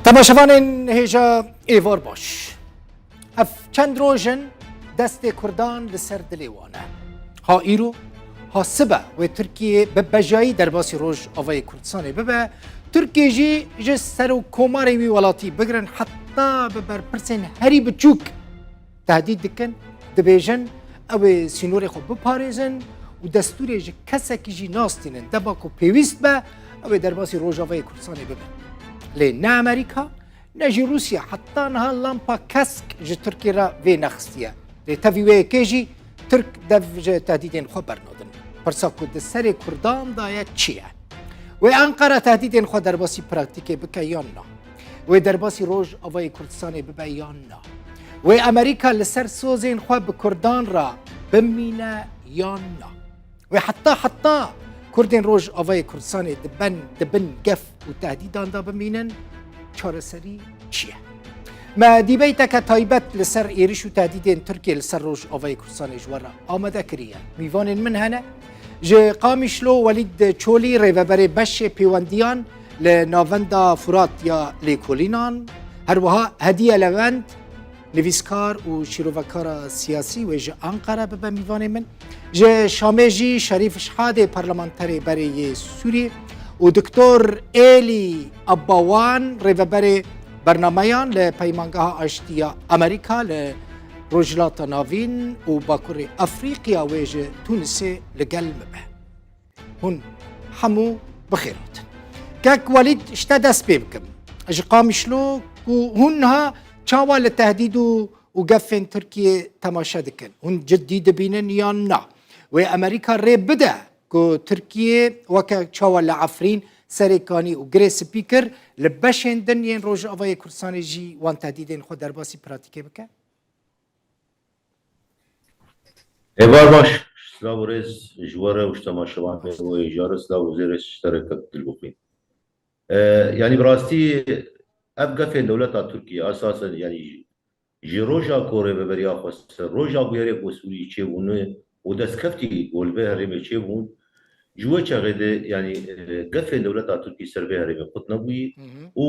تماشاوانên hêja êvar baş. Ev çend rojin destê Kurdan li ser dilê wan e. Ha îro, ha sibe wê Tirkiyê bi bejayî derbasî Rojavayê Kurdistanê bibe, Tirkiye jî ji ser û komarê wî welatî bigirin heta bi berpirsên herî biçûk tehdît dikin, dibêjin ew ê sînorê xwe biparêzin û destûrê ji kesekî jî nastînin deba ku pêwîst be ew ê derbasî Rojavayê Kurdistanê bibe. Lê ne Amerîka, ne jî Rûsya heta niha lampa kesk ji Tirkiye re vê nexistiye. Lê tevî wê yekê jî Tirk dev ji tehdîtên xwe bernadin. Pirsa ku di serê Kurdan da ye çi ye? Wê Enqere tehdîtên xwe derbasî praktîkê bike yan na? Wê derbasî Rojavayê Kurdistanê bibe yan na? Wê Amerîka li ser sozên xwe bi Kurdan re bimîne yan na? Wê heta Kurdên Rojavayê Kurdistanê dibin gef û tehdîdan da bimînin, çareserî çi ye? Me dîbeyteke taybet li ser êriş û tehdîtên Tirkiye li ser Rojavayê Kurdistanê ji we re amade kiriye. Mîvanên min hene ji Qamişlo Welîd Çolî rêveberê beşê pêwendiyan li navenda Furat ya Lêkolînan, her wiha Hediye Levent nivîskar û şîrovekara siyasî wê ji Enqere bibe mîvanê min, ji Şamê jî Şerîf Şihadê parlamenterê berê yê Sûrî û Diktor Elî Abbawan rêveberê bernameyan li Peymangeha Aştiya Amerîka li Rojhilata Navîn û Bakurê Efrîqiya wê ji Tûnisê li gel me be. Hûn hemû bixêr hatin. Kek Welîd ji te dest pê bikim. Ji Qamişlo ku hûn niha çawa li tehdîd û gefên Tirkiye temaşe dikin. Hûn ciddî dibînin yan na? Wê Amerîka rê bide ku Tirkiye weke çawa li Efrîn serêkanî û girê spî kir, li beşên din yên Rojavayê Kurdistanê jî wan tehdîdên xwe derbasî pratikê bike? Êvar baş, silav û rêz ji we re û ji temaşevanê wê jare silav û zêrê ştereke dil bixwîn. Yani bi rastî ev gefên dewleta Tirkiye esasen yani ji roja ku rêveberiya xwe ser roja bûyerê ku Sûrî çêbûne û destkeftî golvê herêmê çêbûn, ji we çaxê de yani gefên dewleta Tirkiye ser vê herêmê xut nebûyî û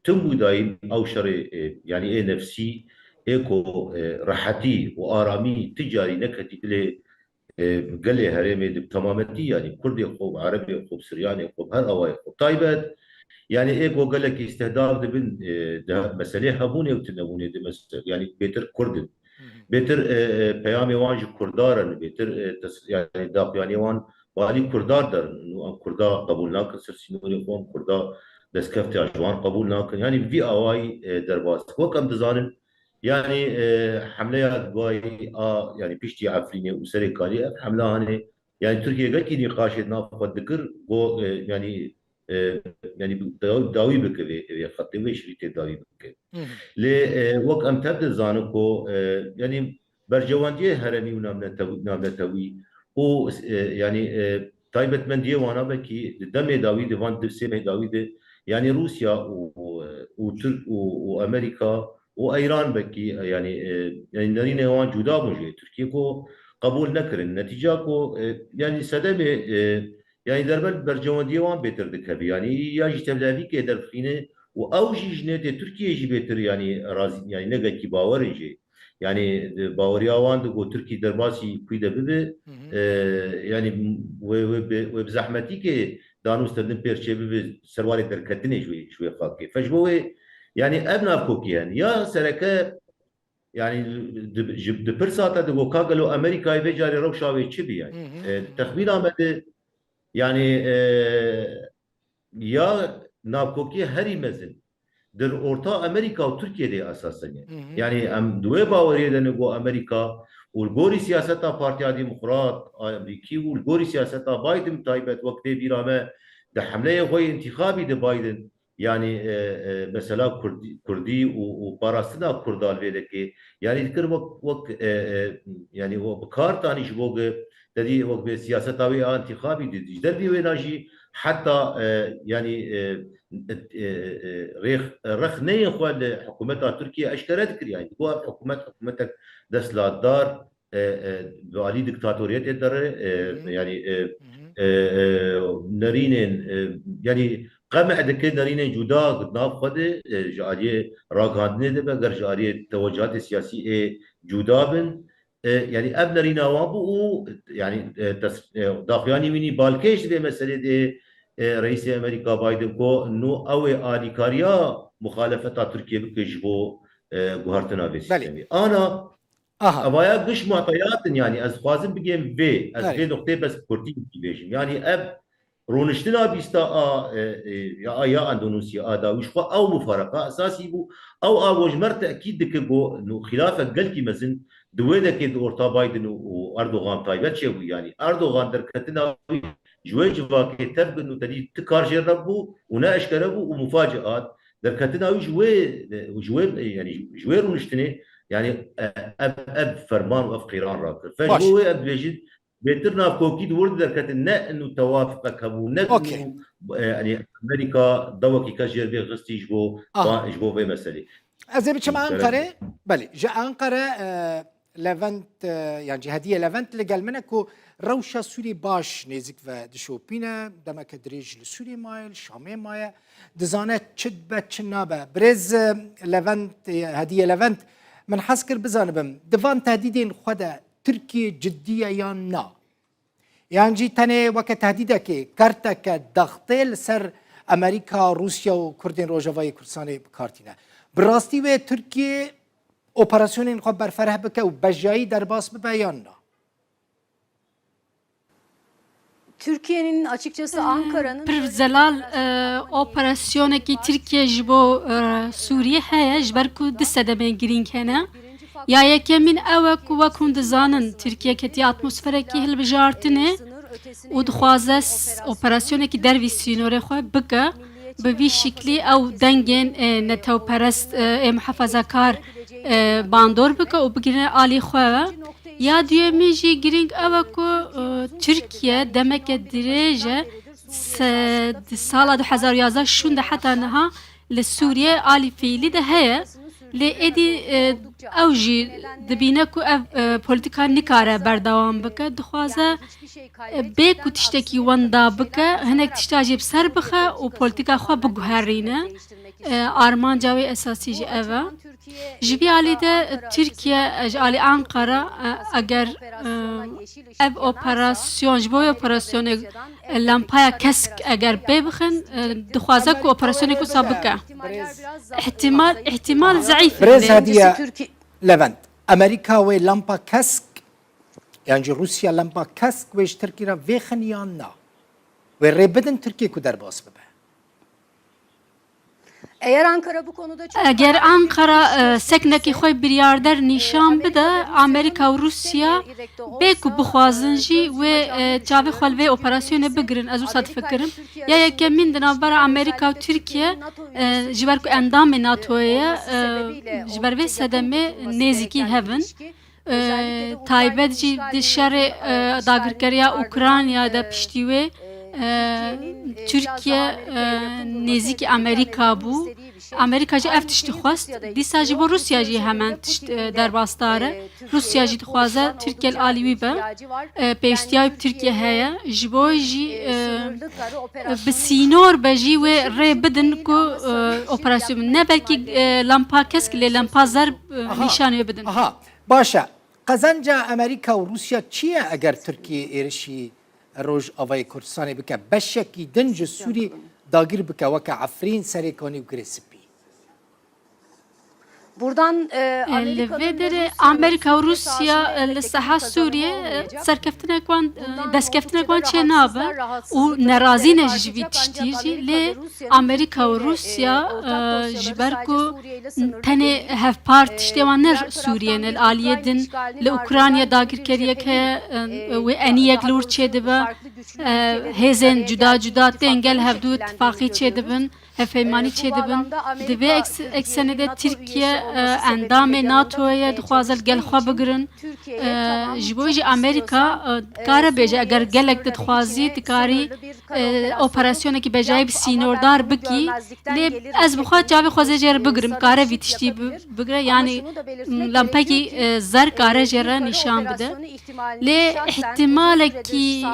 tim bû dayîn ew şerê yani ê nefsî ê ku rehetî û aramî ti carî neketî dilê gelê herêmê di temametî yani Kurdê xwe û Erebê xwe û Siryanê xwe her awayê xwe taybet yani ê ku gelekî istehdaf dibin meselê hebûnê û tunebûnê di yani bêtir Kurdin bêtir peyamê wan ji Kurdaran bêtir yani daxuyanî wan walî Kurdar derin û em Kurda qebûl nakin ser sînorê xwe em Kurda destkeftê ji wan qebûl nakin yani vî awayî derbas wek em dizanin yani hemleya duayî a yani piştî Efrînê û serêkanî ev hemla hene yani Tirkiye gelkî nîqaşê nav xwe dikir got yani yani dawî bike vê xetê vê şîrîtê dawî bike. Lê wek em tev dizanin ku yani bercewendiyê heremî û navnetewî û yani taybetmendiyê wan vekî di demê dawî di van sêmê dawî de yani Rusya û Türk û Amerîka û Eyran vekî yani yani derînê wan cuda bûn jê Tirkiye ku qebûl nekirin. Netîca ku yani sedemê yani derbel bercewendiyê wan bêtir dikeve yani ya jî tevlevîkê derxîne û ew jî ji netê Tirkiye jî bêtir yani razî yani negekî bawerin jê yani baweriya wan di got Tirkî derbasî xwî de bibe yani wê bi zehmetîkê danûst kirin pêrçê bibe serwarê derketinê ji wê xakê fe ji bo wê yani ev navkokî hen ya sereke yani di pir sata di got ka gelo Amerîkayê vê carê rewşa wê çi bî yani texmîna me de yani ya navkokî herî mezin dir Orta Amerîka û Tirkiyeyê esasen yani em di wê baweriyê de ne got Amerîka û li gorî siyaseta Partiya Demokrat Amerîkî û li gorî siyaseta Biden taybet wek tê bîra me di hemleyê xwe intîxabî di Biden yani mesela Kurdî û parastina Kurda li vê dikê yani dikir wek yani wek kartanî ji bo dedî wek vê siyaseta wê intîxabî di ji dervî wê de jî heta yani rex neyên xwe li hikûmeta Tirkiye eşkere dikir yani bu hikûmetek destlatdar bi alî diktatoriyetê dere yani nerînên yani قمع دكي دارين جدا قدناف خده جارية راقاندنه ده بگر جارية توجهات سياسية جدا بن يعني اب نرينا وابو يعني داخياني مني بالكيش ده مسألة ده رئيس امريكا بايدن كو انه او آليكاريا مخالفة تركيا بكجبو جوهرتنا في بله سيستمي انا اها اما قش معطيات يعني از خوازم بگم في از بله في نقطه بس كورتين بيجم يعني اب رونشتنا بيستا يا اندونيسيا دا وش او مفارقه اساسي بو او اوج مرت اكيد دكبو انه خلافه قلتي مزن دويدا كيد اورتا بايدن واردوغان تايبت شو يعني اردوغان دركتنا جويج فاكي تبقى انه تدي تكار جربو وناقش كربو ومفاجات دركتنا وجوي يعني جوي رونشتني يعني اب فرمان واف قيران راكر باش فجوي اب بيجد بيترنا كوكيد ورد دركت نا انه توافق كبو نا اوكي انه يعني امريكا دوكي كاجير بي غستي اها جبو في مسألة از بچم سلام انقره بله جا انقره لفنت يعني جهاديه لفنت لقال منكو روشا سوري باش نزيك و دشوبينا دمك دريج لسوري مايل شامي مايا دزانه تشد بتشنابه بريز لفنت هديه لفنت من حسكر بزانبم دفان تهديدين خدا تركيا جديه يا نا يعني جي تاني وقت تهديدك كارتك ضغطي سر امريكا روسيا وكردين روجافاي كردستان بكارتينا براستي و تركيا اپراسیون خو برفره بکه و بجایی در باس ببیاننا. Türkiye'nin açıkçası Ankara'nın Zelal operasyoneki Türkiye jibo Suriye heye jberku disedeme girinkene ya yekemin ewe ku vakun dizanın Türkiye keti atmosfereki hilbijartine u dixwaze operasyoneki dervi sinore xwe bike bi vî şiklî ew dengên netewperest muhefazakar bandor bike û bigire alî xwe ve ya duyemî jî girîng ew e ku Tirkiye demeke dirêj e di sala 2011 şûn de heta niha li Sûriye alî fiîlî de heye lê êdî ew jî dibîne ku ev polîtika nikare berdewam bike dixwaze bê ku tiştekî wenda bike hinek tişta jî bi ser bixe û polîtika xwe biguherîne armanca wê esasî jî ev e ji vî alî de Tirkiye ji alî Ankara eger ev operasyon ji bo wê operasyonê lampaya kesk eger bê bixin dixwaze ku operasyonê wisa bike ihtimal zayıf برز هدیه لفنت امریکا و لامپا کسک یعنی روسیا لامپا کسک و ترکیه را ویخنیان نا و ریبدن ترکیه کو در باس ببه eğer Ankara bu konuda çok eger Ankara seknekî xwe biryarder nîşan bide Amerika û Rusya bê ku bixwazin jî wê çavê xwe li vê operasyonê bigirin ez wisa difikirim ya yekemîn di navbera Amerika û Tirkiye ji ber ku endamê NATO'ye ye ji ber vê sedemê nêzîkî hevin taybet jî di şerê dagirkeriya Ukrayna de piştî wê Türkiye nêzîkî Amerika bû Amerika jî ev tiştî xwest dîsa jî bo Rusya jî hemen tişt derbastar e Rusya jî dixwaze Tirkiye li alî wî be pêwîstiya wî bi Tirkiye heye ji bo jî bi sînor be jî wê rê bidin ku operasyon ne belkî lampa kesk lê lampa zer nîşanê wê bidin aha başa qazanca Amerika و روسیا چیه اگر ترکیه ایرشی روج آوای کردستان بکه بشکی دنج سوری داگیر بکه وکه عفرین سریکانی و گریسپی buradan Levêderê Amerika û Rusya li seha Sûriye serkeftinek wan destkeftinek wan çê nabe û nerazîne ji vî tiştî jî lê Amerika û Rusya ji ber ku tenê hevpar tiştê wan ne Sûriye li aliyê din li Ukrayna dagirkeriyek heye wê eniyek li wir çê dibe hêzên cuda cuda tên gel hevdû ittifaqî çê dibin hevpeymanî çê dibin di vê eksenê de Tirkiye اندام ناتوی دخوازل گل خوا بگرن جبوی امریکا کار بیجه اگر گلک دخوازی تکاری اپراسیون کی بجای سینوردار بکی لی از بخواد جاوی خوازه جر بگرم کار ویتشتی بگره یعنی لامپکی زر کار جر نشان بده لی احتمال کی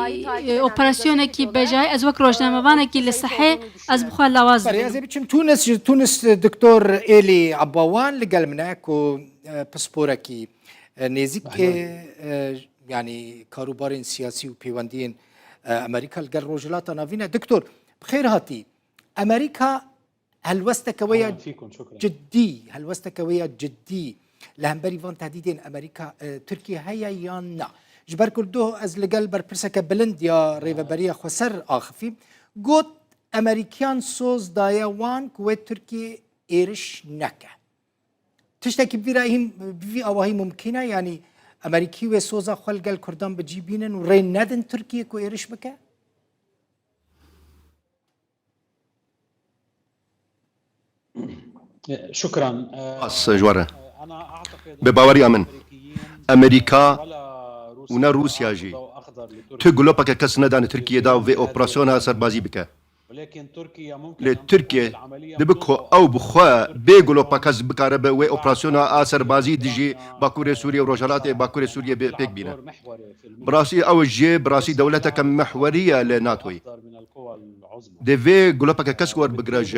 اپراسیون کی بجای از وقت روزنامه‌وانه کی لصحه از بخواد لواز بريازي بتشم تونس دكتور إيلي عباوان لقال مناكو بسبوركي نيزيك يعني كاروبارين سياسي وبيواندين أمريكا لقال روجلات نافينا دكتور بخير هاتي أمريكا هل وستكوية جدي هل وستكوية جدي لهم بريفان تهديدين أمريكا تركيا هيا يانا جبر كردو از لقال برپرسك بلند يا ريفا بريا خسر آخفي قوت امریکیان سوز دایا وان کویت ترکیه ایرش نکه تشتکی بی آواهی ممکنه یعنی امریکی و سوزا خلقل کردان بجیبینن و رین ندن ترکیه کو ایرش بکه شكرا جواره بباوري امن امريكا ونا روسيا جي تقولوا بك كس ندان تركيا دا في اوبراسيون سربازي بك لتركيا دبكو او بخوا بيقولوا باكاز بكارب و اوبراسيون سربازي ديجي باكوري سوريا وروجالات باكوري سوريا بيك بينا براسي او جي براسي دولتك محوريه لناتوي ديفي قلوبك كسور بقراج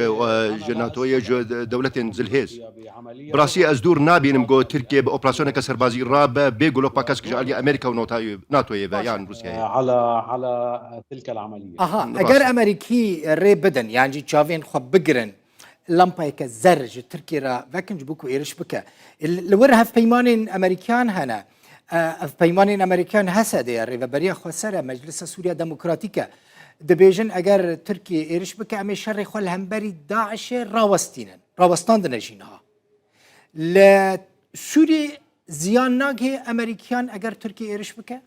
جناتوية دولة زلهيز براسي ازدور نابي نمقو تركيا باوبراسيون كسربازي راب بيقولوا كسك جالي امريكا وناتوية يعني روسيا على تلك العملية اگر امريكي ري بدن يعني تشافين خو بقرن لامبايك زرج تركيا را فكن جبوكو ايرش بكا لورها في بيمان امريكان هنا في بيمان امريكان هسده ريفا بريا خسر مجلس سوريا ديمقراطيكا دبيجن اگر تركيا ايرش بكا امي شر خل همبري داعش راوستان دنجينها لسوريا زيان ناگه امريكان اگر تركيا ايرش بكا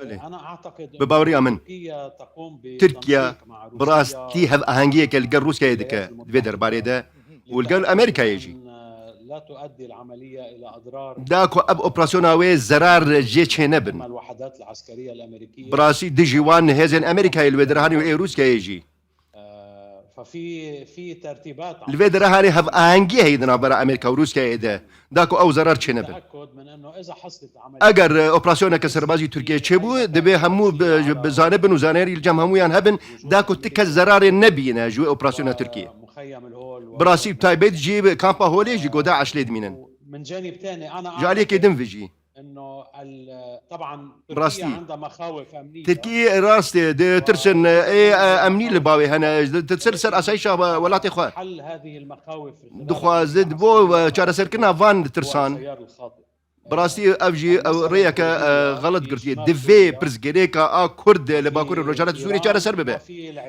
أنا أعتقد بباوري أمن تركيا براستي هذا أهانجية كالجر روسيا يدك فيدر باريدا والجر أمريكا يجي لا تؤدي العملية إلى أضرار داكو أب أوبراسيوناوي زرار جيتش نبن الوحدات العسكرية الأمريكية براسي ديجيوان هزن أمريكا الفيدرهاني وإيه روسيا يجي ففي ترتيبات الفيدرهاني هذا أهانجية هيدنا برا أمريكا وروسيا يدا داكو أو زرار نبن من إنه إذا حصلت عملية اگر اوبراسيون كسربازي تركيا تشبو دبي همو بزانبن وزانيري الجم همويان هبن داكو تك زرار النبينا جو اوبراسيون تركيا مخيم الهول براسي تايبيت جيب كامبا هولي جي قودا عشليد مينن من جانب ثاني أنا جالي كيدن فيجي إنه طبعا براستي. تركيا عندها مخاوف أمنية تركيا راستي ترسن اي امني لباوي هنا تتسلسل اسايشا ولا تخوا حل هذه المخاوف دخوا زد بو چارا سركنا فان ترسان التيار الخاطئ براسي افجي ريك غلط قرتي دفي برزجريكا كرد لباكور الرجالات السوري چارا سرببه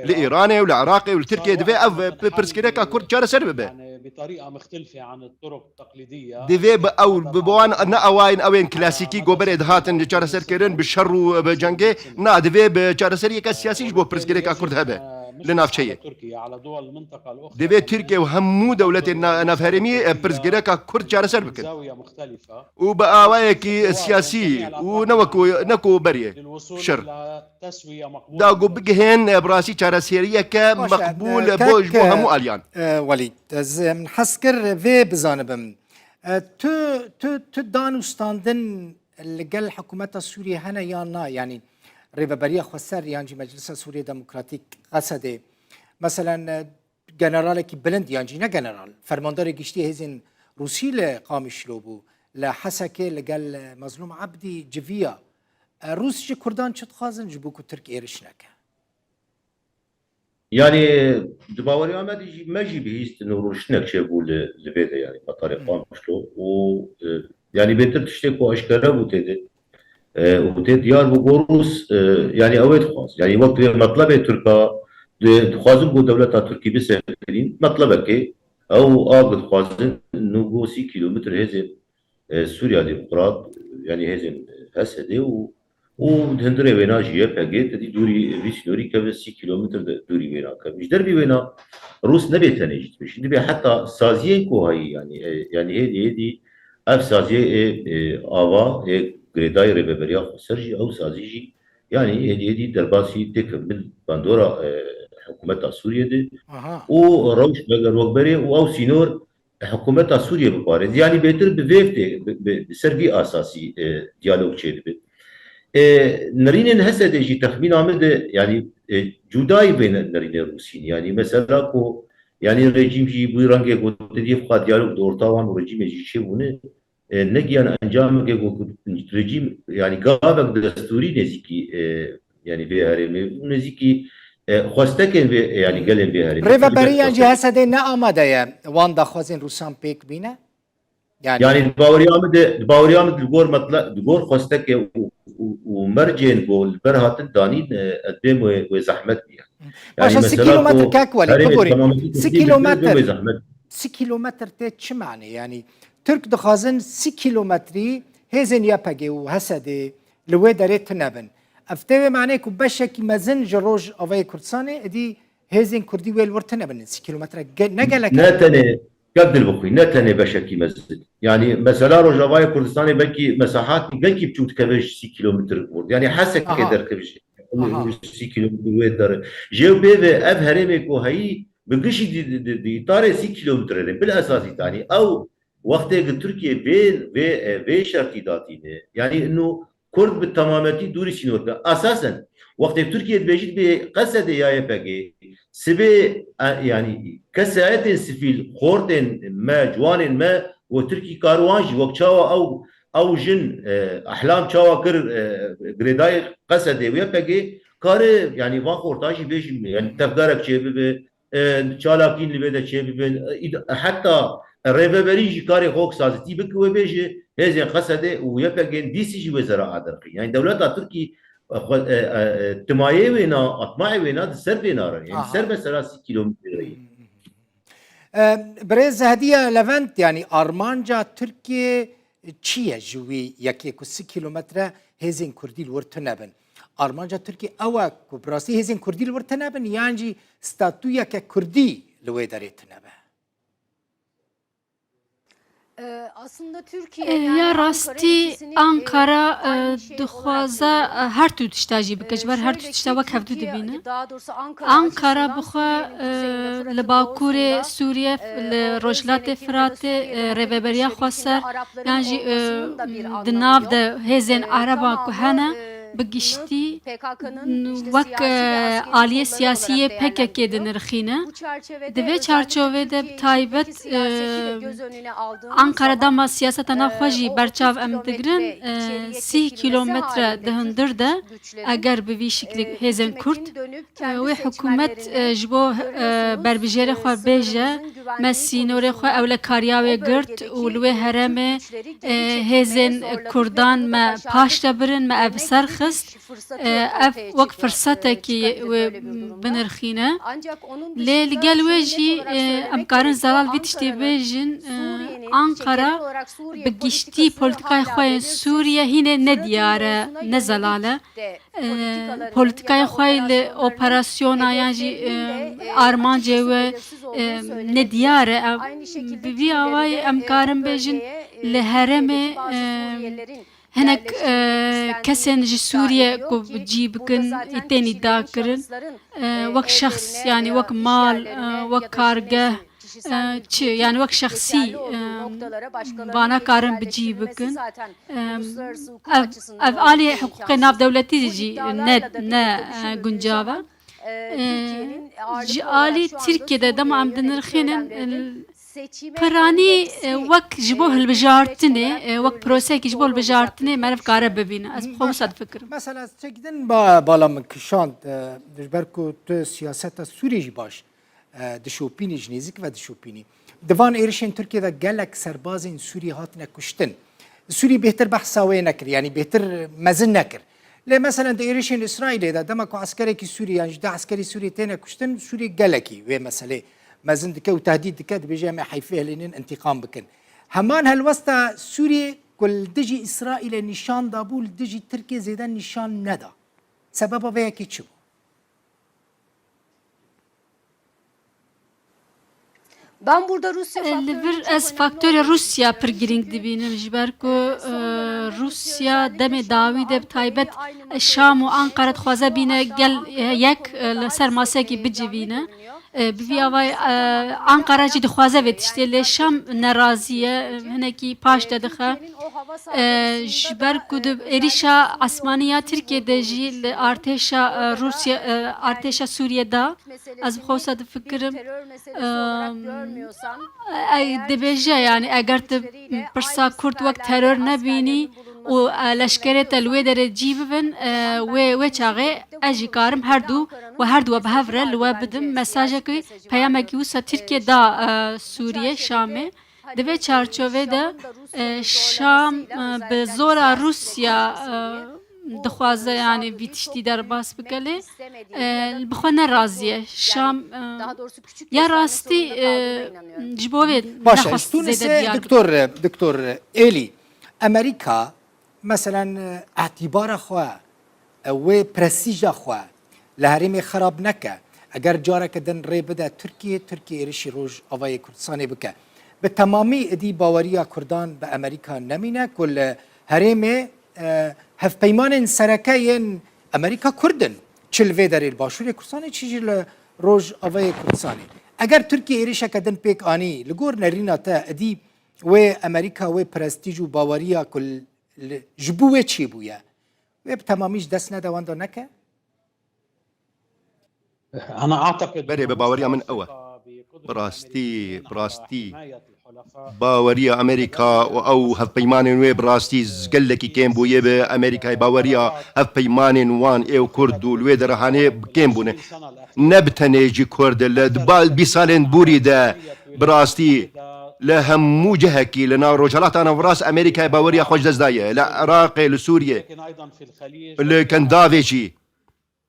لايراني والعراقي والتركي دفي اف برزجريكا كرد چارا سرببه يعني بطريقة مختلفة عن الطرق التقليدية دفي او بوان ناوين اوين كلاسيكي غوبر هاتن چارا سركرن بالشر وبجنگي نا دفي بچارا سريكا سياسي بو برزجريكا كرد هبه لنافشيه تركيا على دول المنطقة الأخرى دفي تركيا وهمو دولتنا نافهرمي برزجريكا كرد چارا سربك زاوية مختلفة وبأوايكي سياسي ونكو بريه للوصول شر إلى تسوية مقبولة داغو بجهن براسي چارا سيريا كمقبول بوج بو همو اليان وليد از من حسكر في بزانبم تو دانوستاندن لقل حكومة سوريا هنا يانا يعني ريفا بريا خسر يعني مجلس سوريا ديمقراطيك قصده مثلا جنرالك بلند يعني نا جنرال فرماندار گشتي هزين روسي لقامش لوبو لحسكه لقال مظلوم عبدي جفيا روس جي كردان چت خازن جبوكو ترك ايرشنكه يعني دباوري أحمد ما جي بهيست إنه روشنك شابو لبيدا يعني بطريقة مشلو و يعني بيتر تشتكوا أشكره وتدي وتدي يار بقروس يعني أويد خاص يعني وقت مطلب تركا تخازن بو دولة تركي بسهلين مطلبك أو آقد خازن إنه بو 6 كيلومتر هزن سوريا ديمقراط يعني هزن هسدي وهندري وينا جيه بقيت دي دوري في سنوري كذا 6 كيلومتر دوري وينا كمش دربي وينا روس نبي تنجد مش نبي حتى سازيه كو هاي يعني هي اف سازيه افا جريداي ريبريا سرجي او سازيجي يعني هي درباسي تكمل باندورا حكومة سوريا دي اها وروش بقر وقبري او سينور حكومة سوريا ببارز يعني بيتر بفيفتي بسربي اساسي ديالوج شيء نرين هسه يجي تخمين عمد يعني جداي بين نرين الروسيين يعني مثلا كو يعني الرجيم جي بيرانجي قلت دي فقط ديالوج دور طوان ورجيم يجي شيء ونه نجي أنا أنجام رجيم يعني قابك دستوري نزيكي يعني بهاري نزيكي خواستكن يعني قالن بهاري ريفا بريان جي هسه نا آماده يا وان دا خوازين روسان بيك بينا يعني الباوري عمد الجور مطلع الجور خواستك ومرجين بول برهات الدانين قدام وزحمت يعني باشا 6 كيلومتر كاكولي كبوري 6 كيلومتر 6 كيلومتر تيت شو معنى يعني ترك دخازن 6 كيلومتري هزن ياباجي وهسدي لوي داريت نبن افتوي معناه كبشكي مازن جروج اوي كردستاني دي هزن كردي ويل ورتنبن 6 كيلومتر نقلك ناتني قبل البخوي ناتني بشكي مسجد يعني مثلا روجافاي كردستاني بلكي مساحات بلكي بتشوت كبش 6 كيلومتر يعني حاسك كدر كبش 6 كيلومتر ويدر جيو بيفي اف هرمكو هي بقشي دي طاري 6 كيلومتر بالاساس ثاني او وقت تركيا بين شرطي داتينه يعني انه كرد بالتمامتي دوري سينور اساسا وقت تركيا بيجي بقصد يا باقي سبي يعني كساعات سفيل خورتن ما جوان ما وتركي كاروانجي وقتشاوا او جن احلام تشاوا كر جريداي قصد ويا باقي كار يعني وان خورتاجي بيجي يعني تفكارك شيء تشالاكين اللي بدا شيء حتى الريفبريجي كاري خوك سازتي بك وبيجي هذه قصده ويبقى ديسي جي وزراء درقي يعني دولة تركي تمايي وينا اطماعي وينا السر بينا يعني السر بس 6 كيلومتر بريز هدية لفنت يعني ارمانجا تركيا تشيا جوي يكيكو 6 كيلومتر هزين كردي الورتنبن ارمانجا تركيا اوا كبراسي هزين كردي الورتنبن يعني ستاتويا ككردي لوي داريتنبن aslında Türkiye یا راستی آنکارا دخوازه هر تو تشتاجی بکجبر هر تو تشتا وک هفدو دبینه آنکارا بخوا لباکور سوریه لروجلات فرات رببریا خواستر یعنی دناف ده هزین عربا کهنه بگشتی وک آلیه سیاسیه PKK دنرخینه دوی چارچوبه ده تایبت Ankara dama siyasetana xwajî berçav em digirin 30 kilometre dihundir de eger bi vî şiklî hêzên Kurd wê hikûmet ji bo berbijêrê xwe bêje me sînorê xwe ewlekariya wê girt û li wê herêmê hêzên Kurdan me paş de birin me ev serxist ev wek firsetekî wê binirxîne lê li gel wê jî em karin zelal vî tiştê bêjin Ankara bi giştî politikaya xwe yên Sûriye hîne nediyare ne zelale politikaya xwe li operasyona yan jî armancê we nediyare bi vî awayê em karin bêjin li herêmê hinek kesên ji Sûriye ku cî bikin tên îdia kirin wek şexs yani wek mal wek kargeh çi yani wek şexsî vana karin bi cî bikin ev alî hiqûqê navdewletî jî ne guncav e ji alî Tirkiyeyê dema em dinirxînin Piranî wek ji bo hilbijartinê wek prosekî ji bo hilbijartinê meriv kare bibîne ez bi xwe wisa difikirim mesela çekdin bala min kişand dijber ku tu siyaseta Sûriyê jî baş dişopînî ji nêzik ve dişopînî divan êrişên Tirkiyeyê de gelek serbazên Sûriyê hatine kuştin Sûriyê bêhtir behsa wê nekir yani bêhtir mezin nekir lê mesela di êrişên İsraîlê de dema ku askerekî Sûrî yan ji 10 askerî Sûrî têne kuştin Sûrî gelekî wê meselê مازن دكا وتهديد دكا دبيجا ما حيفيه لين انتقام بكن همان هالوسطى سوري كل دجي إسرائيل نشان دابول دجي تركيا زيدان نشان ندا سببا بيا كي تشبو Ben burada Rusya لبر از فاکتور روسیا پر گرینگ دبینم جبر کو روسیا دم داوی دب تایبت شام و انقره خوازه بینه گل یک لسر ماسه کی بجوینه بی آوای انقره جد خوازه ویتشته لی شام نرازیه هنکی پاش ددخه جبر کو دب ایریشا اسمانیا ترکیه دجی ارتشا روسیا ارتشا سوریه دا از بخوصه دفکرم دبیجه یعنی اگر تو پرسا کرد وقت ترور نبینی و لشکره تلوی در جیب بن و چاقه اجی کارم هر دو به هفره لوا بدم مساجه که پیامه که وسا ترکیه دا سوریه شامه دوی چارچوه دا شام به زور روسیا دخوازه یعنی بیتشتی در باس بکله بخوا نرازیه شام یا راستی جبوه باشا نخواست تونس زیده دیار دكتور إيلي أمريكا مثلا اعتبار خوا و برستيج خوا لهريمي خراب نكا اگر جارك دن ري بدا تركيا إرشي روج أواي كردستاني بكا بتمامي دي باوريا كردان بأمريكا نمينة كل هريمي هف پیمان سرکین امریکا کردن چل وی در الباشور کردستانی چیزی روز آوای کردستانی اگر ترکیه ایرش کدن پیک آنی لگور نرینا تا ادی و امریکا و پرستیج و باوریا کل جبوه چی بویا و تمامیش دست ندوان دو نکه أنا أعتقد بري بباوريا من أوى. براستي باوريا أمريكا أو هف بيمان وي براستي زقلكي كيم بو يبي أمريكا باوريا هف بيمان وان إيو كردو الوي درهاني كيم بونه نبتني جي كرد لدبال بيسالين بوري دا براستي لهم موجهكي لنا رجالات أنا براس أمريكا باوريا خوش دزداية لعراق لسوريا لكن أيضا في الخليج اللي كان دافيجي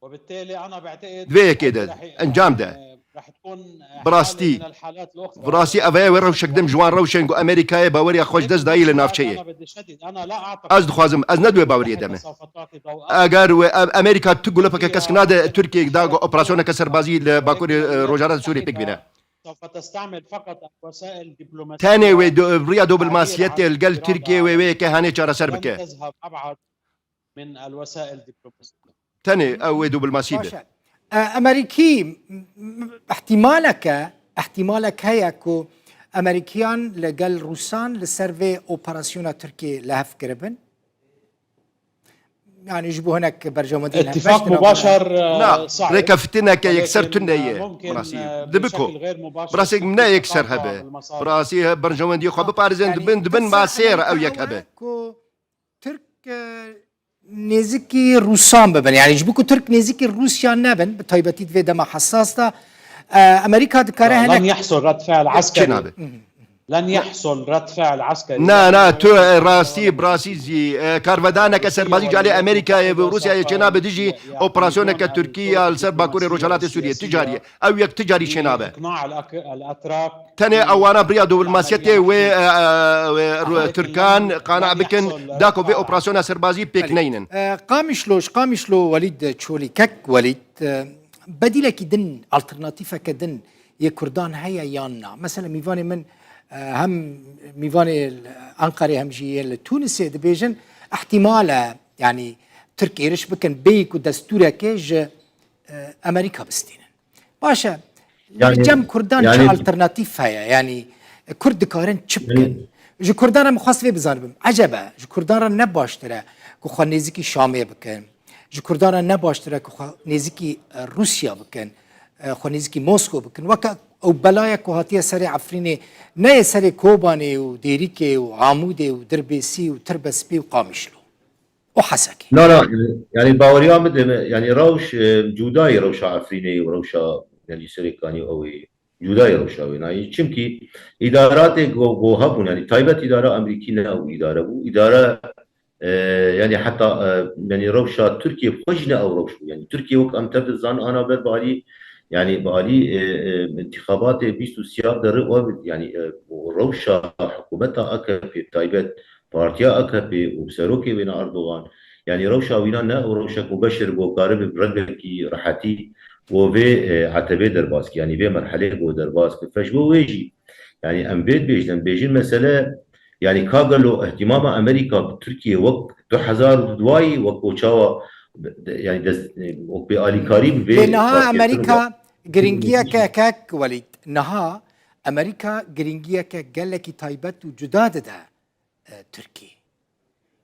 وبالتالي أنا بعتقد دوية كده انجام ده رح تكون براستي حالة من الحالات الأخرى براسي أفايا وروشك دم جوان روشن أمريكا باوريا خوش دزداية لنافشية أنا بدي شدد أنا لا أعتقد از دخوازم از ندوی باوری دمه سوف تعطي ضوء اگر و امریکا تقول لك كسكناد تركيا دا اوبراسيون كسربازي لباكور روجارات سوري بيك بينا سوف تستعمل فقط وسائل دبلوماسية ثاني وريا دوبلماسيات القل تركيا وي كهاني شارع لن سربك تذهب أبعد من الوسائل الدبلوماسية ثاني او دوبلماسي باشا امريكي احتمالك هيا كو امريكيان لقل روسان لسرفي اوبراسيون تركي لهف كربن يعني يجيبوا هناك برجمدين اتفاق مباشر لا صعب ريكفتنا كي يكسر ولكن تنية ممكن براسي بشكل دبكو غير مباشر براسي منا يكسر تقاطع هبه المصالح. براسي برجمد يخو ببارزين دبن ما سير او يك هبه كو ترك نزيكي روسان ببن يعني يجيبوكو ترك نزيكي روسيا نبن بطيبتي في دما حساس دا امريكا دكاره لن هناك يحصل رد فعل عسكري جنابه لن يحصل رد فعل عسكري نا تو راسي براسي زي كارفدانا كسربازي جالي امريكا وروسيا جناب ديجي اوبراسيون كتركيا السر باكوري روجالات سوريا تجاريه او يك تجاري شنابه اقناع الاتراك تاني اوانا بريادو بالماسيتي و تركان قانع بكن داكو في اوبراسيون سربازي بيكنين قامشلو وليد تشولي كك وليد بديلة كدن الترناتيفا كدن يكردان هيا يانا مثلا ميفاني من هم ميفاني أنقرة هم جي التونسي دبيجن احتمال يعني تركي إيرش بكن بيك ودستورة كيج أمريكا بستين باشا يعني- جم كردان يعني- شو الترناتيف هيا يعني كرد كارن تشبكن جو كردان مخاص في بزانبم عجبا جو كردان نباشتره كو خو نزيكي شامية بكن جو كردان نباشتره كو خو نزيكي روسيا بكن خو نزيكي موسكو بكن وكا او بلايا كو هاتيه سري عفريني نه سري كوباني وديريكي وعامودي ودربيسي وتربسبي وقامشلو وحسكي لا يعني باوريا مثل يعني روش جوداي روشا عفريني وروشا يعني سريكاني قوي جوداي روشا يعني چمكي ادارات جو هبون يعني تايبت اداره امريكيه او اداره بو اداره يعني حتى يعني روشا تركيا خوجنا او روش يعني تركيا وك ام تبد زان انا بالي يعني بالي انتخابات 23 در يعني روشا حكومتها اكا في تايبت بارتيا أكابي وبسروكي بين أردوغان يعني روشا وينا نا وروشا مبشر بوقارب برقكي راحتي وفي عتبه درباسك يعني في مرحله بو درباسك فجو ويجي يعني ام بيت بيجن مساله يعني كاغلو اهتمام امريكا بتركيا وقت 2002 وكوتشاوا يعني وك باليكاري لانها امريكا جرينجيا كاك وليد نها امريكا جرينجيا كالكي تايبت وجداد ده تركي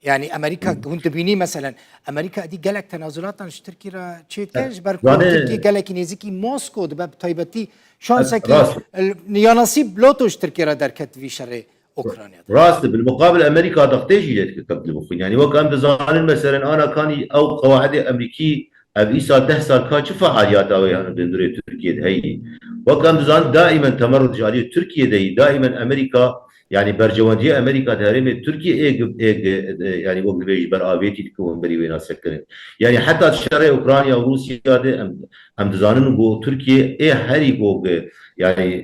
يعني امريكا كنت بيني مثلا امريكا دي جالك تنازلات عن تركي را تشيتكاش بركو تركي جالك نيزيكي موسكو دباب تايبتي شانسكي يا نصيب لوتوش تركي را دركت في شر اوكرانيا راس بالمقابل امريكا ضغطيجي لتكتب مخين يعني وكان بزان مثلا انا كان او قواعد امريكي ابي سال 10 سال كان شوف فعاليات او يعني بندري تركيا هي وكان بزان دائما تمرد جاليه تركيا دائما امريكا يعني برجواندية أمريكا تهرم تركيا يعني وقت بيج برآبيتي تكون بري وين سكرين يعني حتى شرق أوكرانيا وروسيا ده أم دزانن بو تركيا هري بو يعني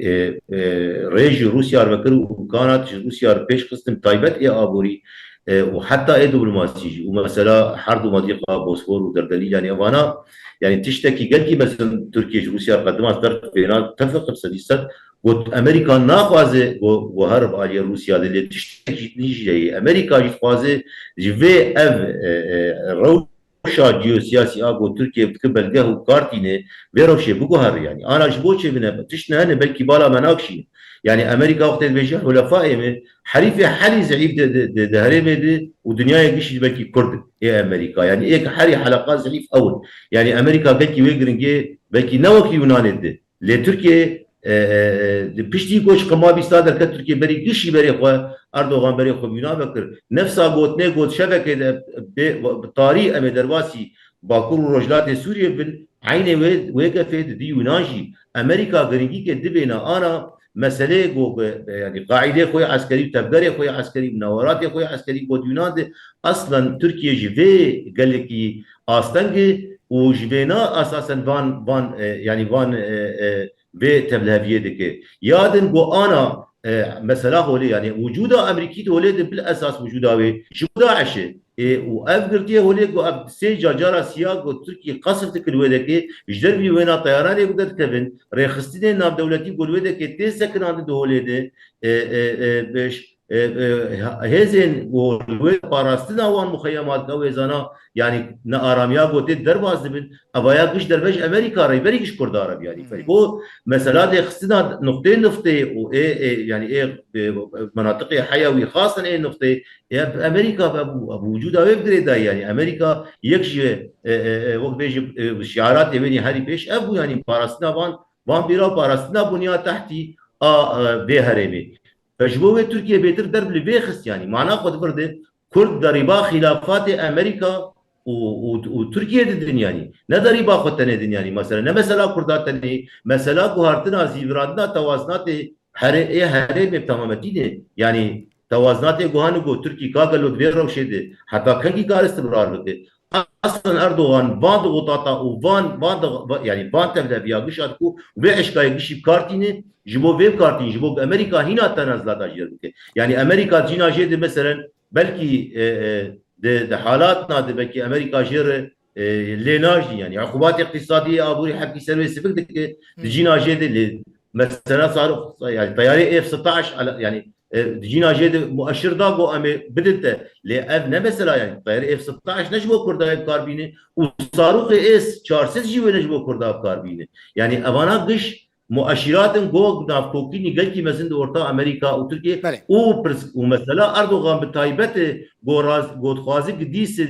ريج روسيا بكر وكانت روسيا بيش قسم تايبت أبوري وحتى دبلوماسي ومثلا حرب مضيقة بوسفور ودردني يعني أنا يعني تشتكي قلقي مثلا تركيا روسيا قدمت طرف بينات تفق بسديست قلت امريكا ناخوازه وهرب على روسيا اللي تشتكي نيجي امريكا جفوازه جفي روشا جيوسياسي ابو تركيا بتقبل قهو كارتينه بيروشي بقهر يعني انا جبوتشي من تشنا هنا بلكي بالا مناقشي يعني امريكا وقت البيجي حلفائي حريفه حلي زعيب ده هرمه ودنيا يقش بلكي كرد يا امريكا يعني ايه حري حلقات زعيف اول يعني امريكا بلكي ويجرنجي بلكي نوكي يونان ده لتركيا پشتی کوچ کما بیستا در که ترکیه بری گشی بری خو اردوغان بری خو بینا بکر نفسا گوت نه گوت شبکه تاریخ ام درواسی باکور و رجلات سوریه بن عین وقفه دی یونانجی امریکا گرینگی که دبینا انا مسئله گو يعني قاعده خوي عسكري وتبدري خوي عسكري مناورات خوي عسكري بود يونان اصلا تركيا جيفي قال لك استنج وجبنا اساسا فان يعني فان به تبلهفيه دكه يادن جو انا مثلا هولي يعني وجود امريكي هولي بالاساس وجوده شو داعش وافغرتي هولي جو سيجا جرا سياق تركي قصف تكلويدك جدربي وين طيران يقدر كفن ريخستين نام دولتي قولويدك تسكن عند هولي ده باش هزين والوي باراستنا وان مخيمات قويزانا يعني ناراميا قوتي درباز بن ابايا قش دربج امريكا راي بريش كرد عرب يعني فهو مسألة خصنا نقطتين نفطي وايه يعني ايه مناطق حيوي خاصة ايه نفطي امريكا بوجودها ويقدر ده يعني امريكا يكشي وقت بيجي الشعارات يبني هاري بيش ابو يعني باراستنا وان بيرا باراستنا بنيا تحتي بهرمي فجبوه تركيا بيتر درب لبيخس يعني معناه قد برده كرد دريبا خلافات امريكا وتركيا ددن يعني نه دريبا خدتنه دن يعني مثلا كرداتنه مثلا قهرتنا زيوراتنا توازنات هرم تمامتينه يعني توازنات قهانو تركي كاغلو دبير روشده حتى كنكي كار استمرار بده اصلا اردوغان فان ضغوطاتا وفان يعني فان تبدا فيها قش ادكو وبيعش كاي قش بكارتينه جبو فيب كارتين جبو امريكا هنا تنازلات اجير يعني امريكا جينا جيد مثلا بلكي ده حالاتنا ده بلكي امريكا جير ليناج يعني عقوبات اقتصاديه ابوري حكي سلوي سبك جينا جيد مثلا صار يعني طياري اف 16 على يعني جينا جيد مؤشر داغو امي بدلته لأبنا مثلا يعني طياري اف 16 نجبو كردا بكاربينه وصاروخ اس 400 جيو نجبو كردا بكاربينه يعني ابانا قش مؤشرات جو نافكوكيني قلتي مزند ورطا امريكا وتركيا ومثلا اردوغان بتايبت جو خوازي قديس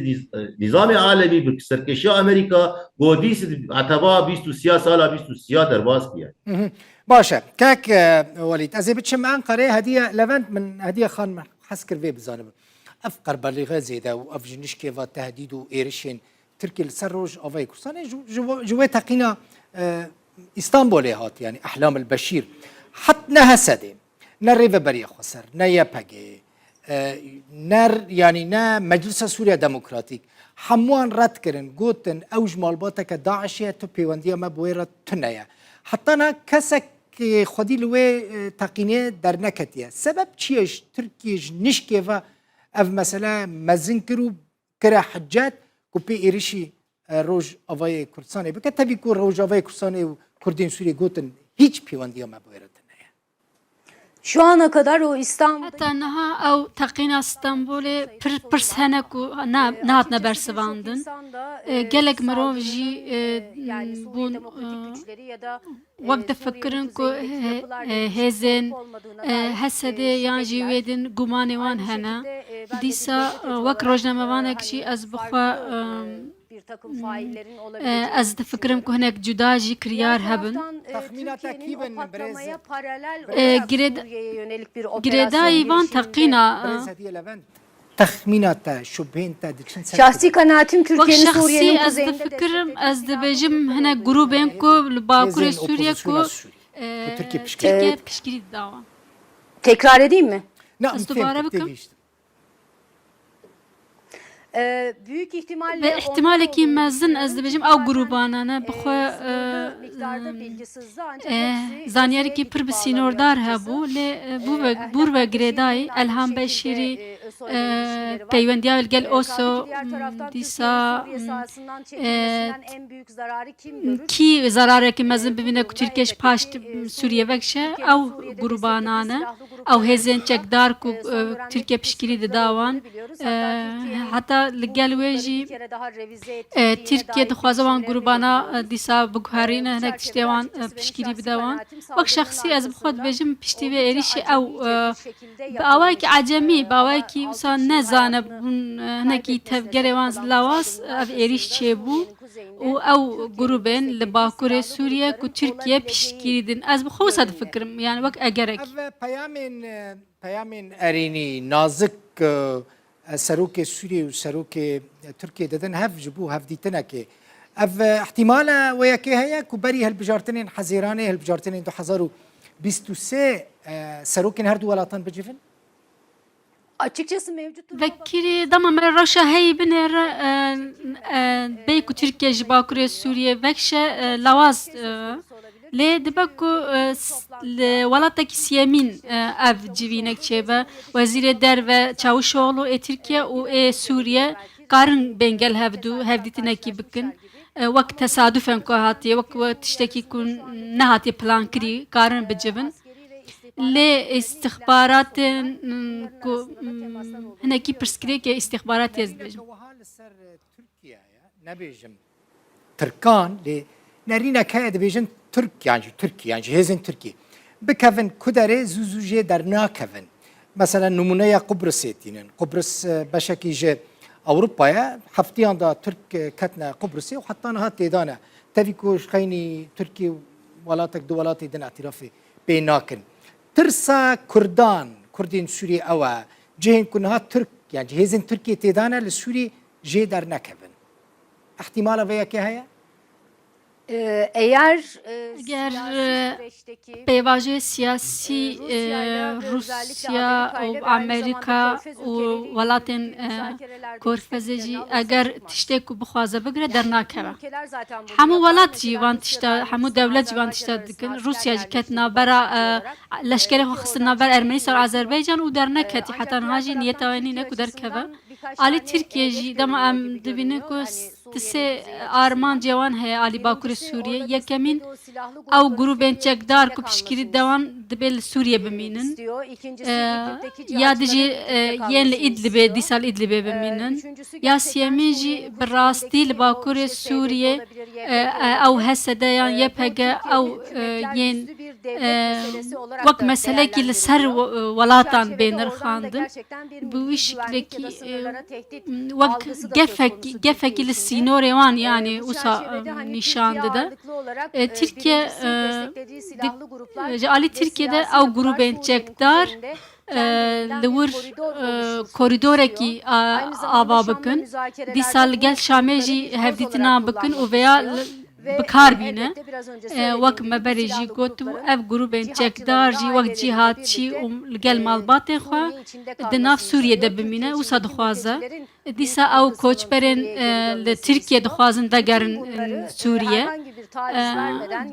نظام عالمي بسركشا امريكا جو ديس عتبا بيستو سياسه لا بيستو سياسه درباس يعني باشا كاك وليد ازي بتشم انقره هديه لفنت من هديه خان حسكر في بزانب افقر بلغه زيدا وافجنش كيف تهديد وايرشين تركي السروج اوفاي كورسان جو تقينا اسطنبول هات يعني احلام البشير حتى نهسده نريف بري خسر نياباجي نر يعني نا مجلس سوريا ديمقراطيك حموان رد كرن قوتن اوج مالباتك داعشيه تو بيونديه ما بويره تنيا حتى انا كسك خدي لوي تقينه در نكتيه سبب چيش تركيش نشكيفا اف مثلا مزن کرو کرا حجات کو پی ایریشی روج آوای کردستان بکه تبی کو روج آوای کردستان و کردین سوریه گوتن هیچ پیوندی ما بویرتن. Şu ana kadar o İstanbul'da حتی نها او تقین استانبول پرس هنه کو نهات نبرسواندن gelek مرov جی بون وقت فکرن کو هزن حسده یان جیویدن گمان وان هنه دیسا وقت روزنامه وانک جی از بخوا bir takım faillerin olabileceği از فکرم که هنک جدا جی کریار هبن تخمینات Türkiye'nin kiben o patlamaya brez- paralel Ee, olarak Gred- Suriye'ye yönelik bir operasyon گریدای وان girişiminde تقینا برز هدیه لبند تخمینات شبهین تا دکشن سر şahsi kanaatim وقت Türkiye'nin شخصی Suriye'nin از kuzeyinde فکرم از دبیجم هنک گروبین کو لباکور هزین سوریه کو اپوزیسیون Türkiye pişkiri. ترکیه پشگیری داوان tekrar edeyim mi? نه از ام دوباره فهم بکن. تگیشت Büyük ihtimalle ve ihtimal ki mezin ez dibêjim ew grûbanane bixwe miktarda bilgi sızdı ancak zaniyarî ki pir bi sînordar hebû lê bûr ve girêdayî Elham Beşîrî peywendiya gel Oso dîsa en büyük zararı kim görür? kî zararekî mezin bibîne ku Tirkiye ji paş Sûriye vekşe ew grûbanane ew hêzên çekdar ku Tirkiye piştgirî didawan heta li gel wê jî Bir kere daha revize ettiğine Tirkiye dair dixwaze wan bilgiler grûbana veriliyor. dîsa biguherîne hinek tiştê wan Açıkçası benim piştgirî şahsi bide wan kanaatim wek saldırının şexsî ez bixwe arkasında dibêjim piştî vê oldukça êrişê ew acemice bir şekilde bi yapılmış, awayekî ecemî bi awayekî altı wisa kişinin nezane hayatını bûn hinekî kaybetmesine tevgerê wan sebep olan lawas saldırının ev êrîş arkasında çêbû Suriye'nin kuzeyinde û ew Türkiye'nin grûbên li desteklediği Bakurê silahlı Sûriye ku grupların Tirkiye olabileceği piştgirî din ez bi xwe wisa yönünde. difikirim yani wek egerek اف پیامین ارینی نازک سروک سوریه و سروک ترکیه دادن هف جبو هف دیتنا که اف احتمالا وياكي هيا كبري هالبجارتنين حزيراني هالبجارتنين دو حزارو بيستو سي سروكين هردو ولاتان بجيفن Açıkçası mevcut duruma Vekiri dama me raşa hey binêre bey ku Tirkiye ji Bakurê Sûriye vekşe lawaz lê dibe ku li welatekî siyemîn ev civînek çêbe Wezîrê Derve Çavuşoğlu ê Tirkiye û ê Sûriye karin bengel hevdû hevdîtinekî bikin wek tesadüfen ku hatiye wek tiştekî ku nehatiye plan kirî karin bicivin لê istihbaratên ku hinekî pirsgirêkê istihbarat ez dibêjim. وها لسر تركيا نبيجم تركان لي نرينا كايد بيجن ترك يعني تركي يعني هزن تركي بكفن كدري زوزوجي درنا كفن مثلا نمونه قبرص يتينن قبرص بشكي جي اوروبا حفتيان دا ترك كتنا قبرصي وحطانا هات تيدانا تفيكوش خيني تركي ولاتك دولاتي دن اعترافي بيناكن ترسا كردان كردين سوري اوا جهن كنها ترك يعني هزن تركيا تيدانا لسوري جي در نكفن احتمال ويا كهيا eğer Eğer siyasi süreçteki peyvajê siyasî Rusya û Amerika û welatên Korfezê jî eger tiştê ku bixwaze bigire dernakeve. ülkeler zaten bunu Hemû yapar. welat Mesela jî van Rusya tişta dahil hemû Rusya devlet jî van Azerbaycan'ın tişta dikin. askerler Rusya jî ket yerleştirilmesi navbera olarak, leşkerê xwe ki xistin oradan navber Ermenistan û çekilmesi Azerbaycan û derneketî Ancak heta diğer niha jî taraftan niyeta wê Türkiye nîne ku derkeve. açısından birkaç Alî tane Tirkiye hedef jî dema görünüyor em gibi dibînin görünüyor. ku Hani Suriye'nin tisê kuzeyi arman açısından. cewan heye Alî Bakurê Birincisi, Sûriye orada yekemîn desteklediği o silahlı ew grupların grûbên Suriye'nin çekdar içinde ku piştgirî kalmasını dewan dibe li Sûriye bimînin. istiyor. İkincisi İdlib'deki Ya dijî cihatçıların yên li kalmasını İdlibê istiyor. dîsal Idlibê bimînin. Üçüncüsü Ya gerçekten siyemî jî Suriye'nin bi bu rastî li zihindeki Bakurê o işte Sûriye PYD olabilir, YPG ew olabilir. hesede yan Bu YPG Türkiye'nin ew hükümetler yên yüzlü bir devlet meselesi olarak wek da meselekî li ser değerlendiriliyor. welatan Çerçevede bê oradan da nirxandin. gerçekten bir Bu milli iş güvenlik ya da şekleki sınırlara tehdit wek algısı da söz konusu gefekî li Türkiye içinde. sînorê wan yani Bu wisa çerçevede hani nîşan Türkiye dide. ağırlıklı olarak Türkiye birincisi desteklediği silahlı gruplar ji alî ve Tirkiye'de siyasi ew yapılar grûbên Suriye'nin çekdar kuzeyinde li wir koridorekî ava bikin. Dîsal gel Şamê jî hevdîtina bikin û veya bikar bîne. Wek me berê jî got û ev grûbên çekdar jî wek cîhatçî û li gel malbatên xwe di nav Sûriye'de bimîne wisa dixwaze. Dîsa ew koçberên li Tirkiye dixwazin vegerin Sûriye.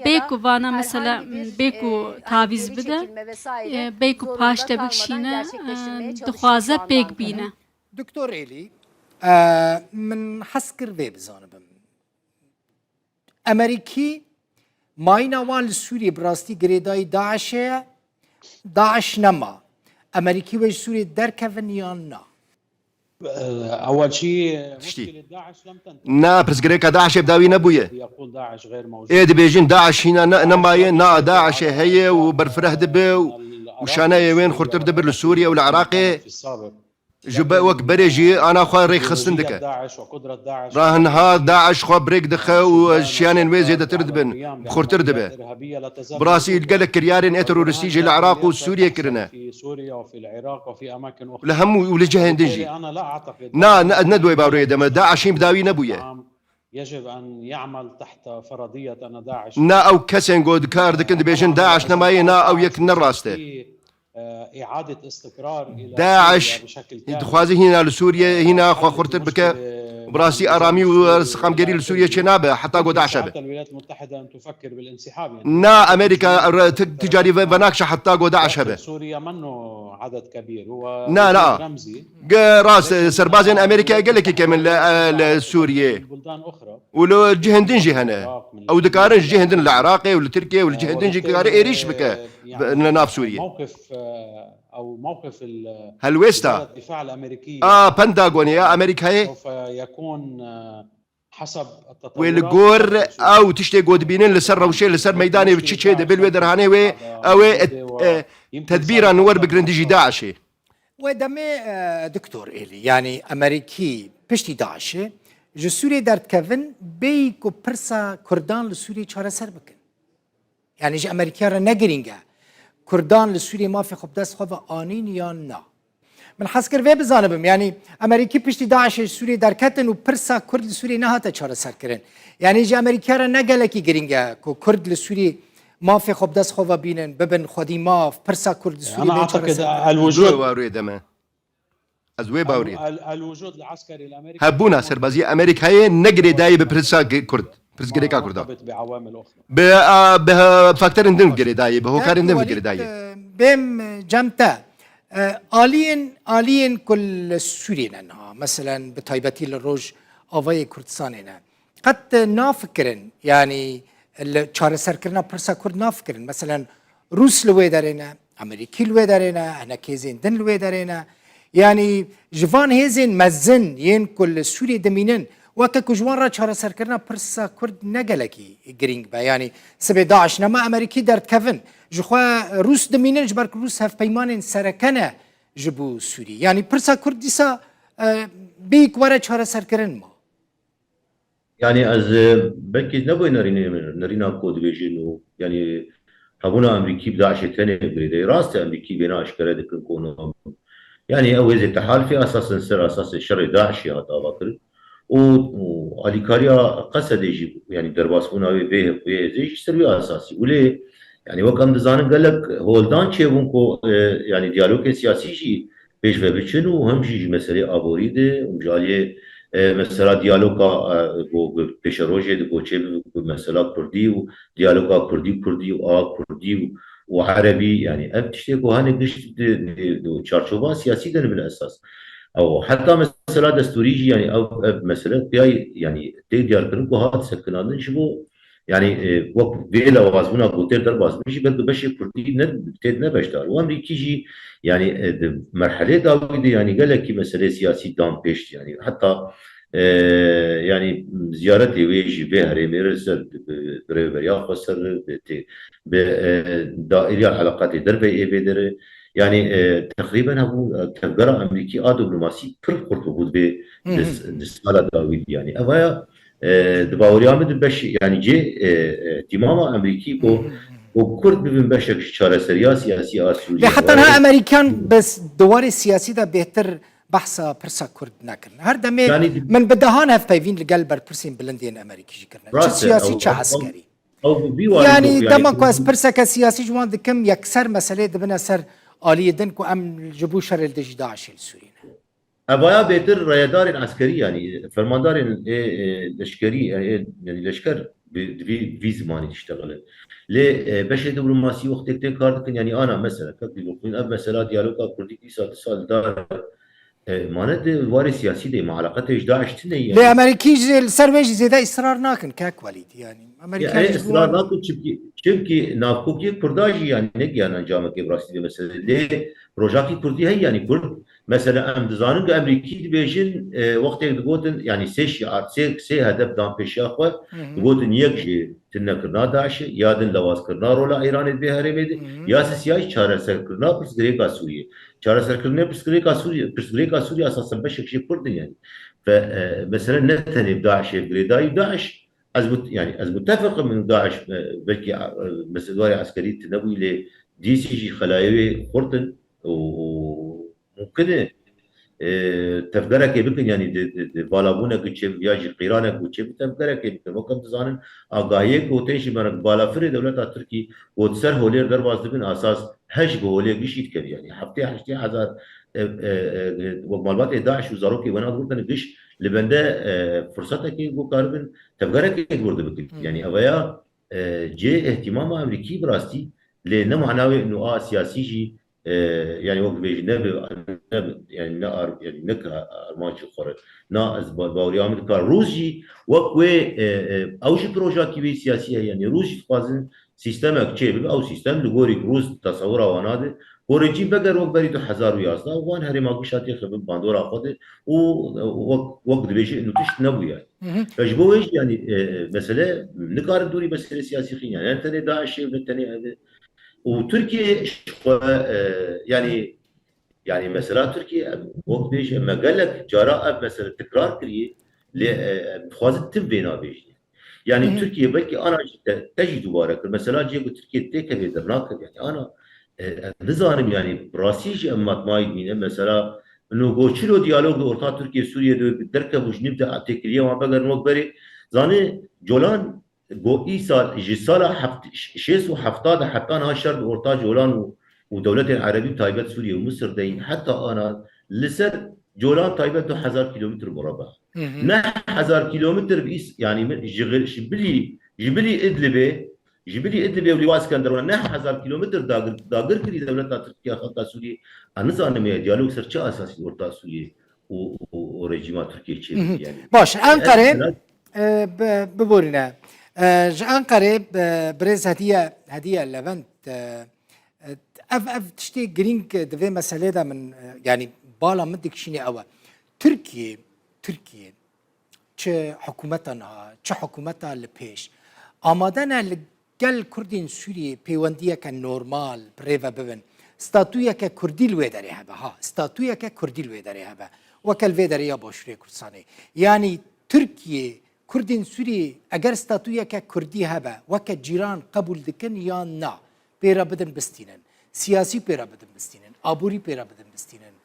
Bê ku vana mesela bê ku tavîz bide bê ku paş te bikşîne dixwaze pêk bîne. دكتور إيلي من حسكر ذي بزانبم أمريكي ماينا وان لسوريا براستي قريداي داعش نما أمريكي ويش سوريا دركفن يانا اول شيء تشتي. مشكله داعش لم تنتهي. نا برزقريكا داعش بداوي نبويه يقول داعش غير موجود. ايه دبيجين داعش هنا نمايه نا داعش هي وبرفره دبه وشانا وين خرطر دبر لسوريا والعراقي في السابق جبا وك بريجي انا خو ريخ خصندك داعش وقدره داعش راهن ها داعش خو بريك دخا وشيانين ويزي تردبن بخرطر دبه إرهابية لا تزال براسي قالك كريارين ترورستيجي العراق والسوريا كرنا في سوريا وفي العراق وفي اماكن اخرى. لهم ولجهن دنجي انا لا اعتقد نا ندوي باوري دم داعش بداوي نبويه يجب ان يعمل تحت فرضيه ان داعش نا او كسن قود كارد كند بيجن داعش نمايه نا او يك نراسته في اعاده استقرار الى داعش سوريا بشكل كامل. دخوازي هنا لسوريا هنا خو خرطر بك براسي ارامي ورسقام قري لسوريا شنابه حتى قود عشبه حتى الولايات المتحده ان تفكر بالانسحاب يعني. نا امريكا تجاري بناكش حتى قود عشبه سوريا منه عدد كبير هو لا. رمزي راس سربازين امريكا قال لك كمان لسوريا بلدان اخرى ولو جهندنجي هنا او دكارن جهندن العراقي ولا تركيا ولا جهندنجي كاري ايريش بك ناف سوريا موقف او موقف هلويستا وزارة الدفاع الامريكيه بنتاغون يا امريكا هي سوف يكون حسب التطورات والجور او تشتي قود بينين لسر وشي لسر ميداني بتشي بالويدر هاني وي او تدبيرا نور بجرندجي داعشي ودمي دكتور إيلي يعني أمريكي بشتي داعش جو سوريا دارت كفن بيكو برسا كردان لسوريا چاره سر بكن يعني جي أمريكا را نگرينگا كردان لسوريا ما في خب دست خواه آنين يا نا من حسكر في بزانبم يعني أمريكي بشتي داعش سوريا دار كتن و برسا كرد لسوريا نهاتا چاره سر کرن يعني جي أمريكا را نگلكي گرينگا كو كرد لسوريا ما في خب دست خواه بينن ببن خودي ما في برسا كرد لسوريا انا اعتقد الوجود باوري دما ازوي باوري الوجود العسكري الامريكي هبونا سربازي امريكا هي نقري داي ببرسا كرد برس جريكا كردا مرتبط بعوامل اخرى بفاكتور اندن قري داي بهو كار اندن قري داي بهم جمتا آلين كل سوريا انها مثلا بتايبتي للروج آوای كردستاننا قد نافكرن يعني چاره سر کرنا پرسا کرد نافكرن مثلا روس لوي دارينا امريكي لوي دارينا انا كيزين دن لوي دارينا يعني جوان هيزين مزن ين كل سوريا دمينن وكا جوان را چاره سر کرنا پرسا کرد نگلكي گرينگ با يعني سبي داعش نما امريكي درت كفن جخوا روس دمينن جبر روس هف پیمان سرکنه جبو سوري يعني پرسا کرد ديسا بيك ورا چاره سر کرن ما يعني از بلكي نبوي نرينا كود فيجن يعني هبونا امريكي بداعش تاني بريدي راست امريكي بينا اشكره دكن كونو يعني او زي تحالفي اساسا سر اساس الشر داعش يا طابقر واليكاريا قصد يجيب يعني درباسونا به زي سر اساسي وليه يعني وكم دزان قال لك هولدان تشيبونكو يعني ديالوج سياسي جي بيش بيچن وهم جي مساله ابوريده ومجاليه مثلا ديالوجا پیش روزه دکوچه مثلا کردی و دیالوگا کردی و کردی و عربي يعني ابتشتي كوهاني قشت شارشوبان سياسي ده بالاساس او حتى مثلا دستوريجي يعني او مثلا بياي يعني تي ديال كرنكو هات سكنان شبو يعني وقت بيلا وازبونا قوتر در باز مش بش كردي ند نبشتار وامريكي جي يعني مرحله داوودي يعني قال لك مساله سياسي دام بيش يعني حتى يعني زيارتي ويجي بها ريميرز بريفريا خسر بدائرة العلاقات دربي ايفيدر يعني تقريبا هو تفجر امريكي دبلوماسي كل قرط بود به دسالة داوود يعني اوايا دباوريا مد بش يعني جي تماما امريكي وكرد ببن بشك شارع سياسي اسوري حتى انها امريكان بس دوار السياسي ده بهتر بحثا برسا كرد نكرن هر دمي يعني من بدهان هف بيفين لقلبر برسين بلندين امريكي جي كرن چه سياسي چه عسكري يعني دما كواس برسا كسياسي جوان دكم يكسر مسألة دبنا سر آلية دنكو ام جبو شر الدجي داعش السوريين ابايا بيتر ريادار عسكري يعني فرماندار لشكري يعني لشكر في زماني تشتغل ليه باش دبلوماسي وقت كاردكن يعني انا مثلا كنت بقول اب مثلا ديالوجا كردي سال دار مانند واری سیاسی دی معلقتش داعش تنه لێ يعني ئەمریکی سەرێژی زێدە ئیسرار ناکن کاک وەلید ینی يعني اصرار ناكو çünkü navkoki Kurdaji yani ne yani ancamak evrasi mesela le projaki Kurdi hay yani Kurd mesela emdizanın Ameriki dibejin vakti digotin yani seş art se hedef dan peşa var digotin yekji tinne kırna daşı yadın lavaz kırna rola İran etbe haremedi ya siyasi çaresel kırna psikolojik Suriye çaresel kırna psikolojik Suriye asasen beşik şey Kurdun yani ve mesela ne tenib daşı daş يعني از متفق من داعش بلكي مسؤولية عسكرية تنبوي لدي سي جي خلايوي خورتن وممكن تفكرك يمكن يعني بالابونا كتشم ياجي قيرانا كتشم تفكرك يمكن وكم تزانن اغايك وتنشي من بالا فري دولة تركي وتسر هولير درواز دبن اساس هج هولي قشيت كر يعني حفتي هزار ومعلومات داعش وزاروكي وانا قلت قش لبنده فرصتك يقول كاربن تفكرك يقول بكل يعني اويا جي اهتمام امريكي براستي لانه معناه انه سياسي جي يعني وقت بيجي يعني يعني نكها ارمانشي خورد نا از باوري امريكا روسي وقت اوجي بروجاكي بي سياسيه يعني روسي فازن سيستمك تشيب او سيستم لغوري روس تصوره واناده خارجی بگر وقت برید 1011 وان هر ماگشاتی خبر باندورا خود و وقت بیشی انو تشت نبویه فجبوش يعني مسألة نقار دوري مسألة سياسية يعني أنت داعش وأنت هذا وتركيا يعني مسألة تركيا وقت بيش ما قال لك جراء مسألة تكرار كريه لخواز تم بينا بيش يعني تركيا بلكي أنا تجي دوباره المسألة جي تركيا تيكا بيدرناك يعني أنا نظام يعني براسيج اما ما يدين مثلا انه گوچلو دیالوگ اورتا ترکیه سوریه دو درکه وجنیب ده تکلیه و بغیر مقبره زانه جولان گو ای سال جسالا 670 حتى ناشر اورتا جولان ودولة العربي تايبت سوريا ومصر دي حتى انا لسر جولان تايبت 1000 كيلومتر مربع 1000 كيلومتر بيس يعني جبلي ادلبه ولواء اسكندرون 1000 كيلومتر داغر كري دولة تركيا خطا سوريا انزانمه ديالوج سر چه اساسي اورتا سوريا ورejima Türkiye için yani. باش أنقرة ببورنا أنقرة برز هدية لفنت اف تشتي جرينك دفي مسألة ده من يعني بالا مدك شيني أوا تركيا چه حكومتنا چه حكومتها لبيش آمادنا لقل كردين سوريا بيواندية كنورمال بريفا ببن ستاتويا ككردي الويدري هبا ستاتويا ككردي الويدري هبا وكل ويدري يا باشري كردستاني يعني تركيا كردين سوريا اگر ستاتويا ككردي هبا وكجيران قبول دكن يا نا بيرا بدن بستينن سياسي بيرا بدن بستينن ابوري بيرا بدن بستينن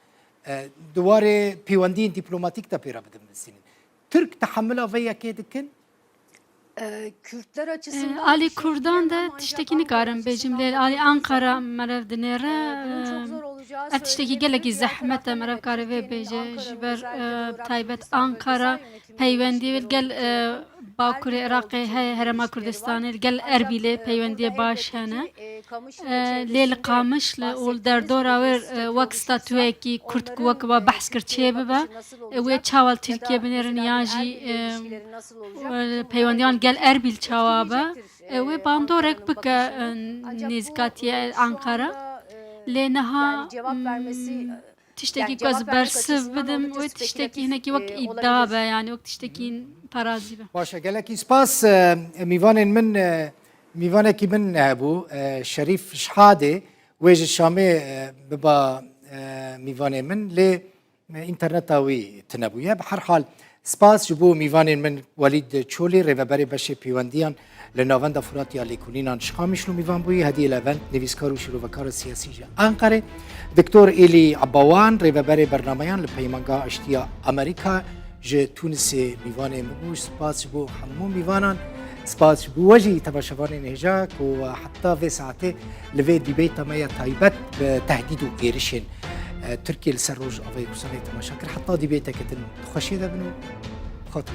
دواره بيواندين دبلوماتيك تا بيرا بدن bistinin. Türk tahammülü veya kedikkin? Kürtler açısından Ali Kurdan da tiştekini karın bejimler Ali Ankara merev dinere çok zor olacağı tişteki geleki zahmete merev karı ve beje jiber taybet Ankara peyvendi ve gel Bakur Irak'ı Herema Kürdistan'ı gel Erbil'e peyvendiye başhane leyl qamışlı ol derdora ver vak statüeki Kürt kuvak ve bahs kırçeye bebe ve çaval Türkiye binerin yaji peyvendiyan gel Erbil çavaba ve bandorek bıka nizkatiye Ankara lenaha tişteki gaz bersiv bidim ve tişteki hineki vak iddia be yani vak tişteki parazi be. Başa geleki spas میوانێکی من هەبوو شەریف شحادێ وێژە شامێ ببا میوانێ من لێ ئینتەرنێتاوی تنەبوویە بە هەر حال سپاس ji بۆ میوانên min Walîd Çolê rêveberê beşê pêwendiyan li navenda Furatiya Lêkolînan şixamişlo mîvan bûyî hediye levent nivîskar û şîrovekara siyasî ji Ankarê Diktor Elî Abawan rêveberê bernameyan li peymangeha Aştiya Amerîka ji Tûnisê mîvanê min bû spas ji bo hemû mîvanan سپاس بوجهي تماشاوان نهجاك وحتى في ساعتين لفي ديبيت ما تايبت بتهديد وإيرشين تركيا لسروج أفاي كسانة تماشاكر حتى ديبيتك تخشي ذا بنو خاطر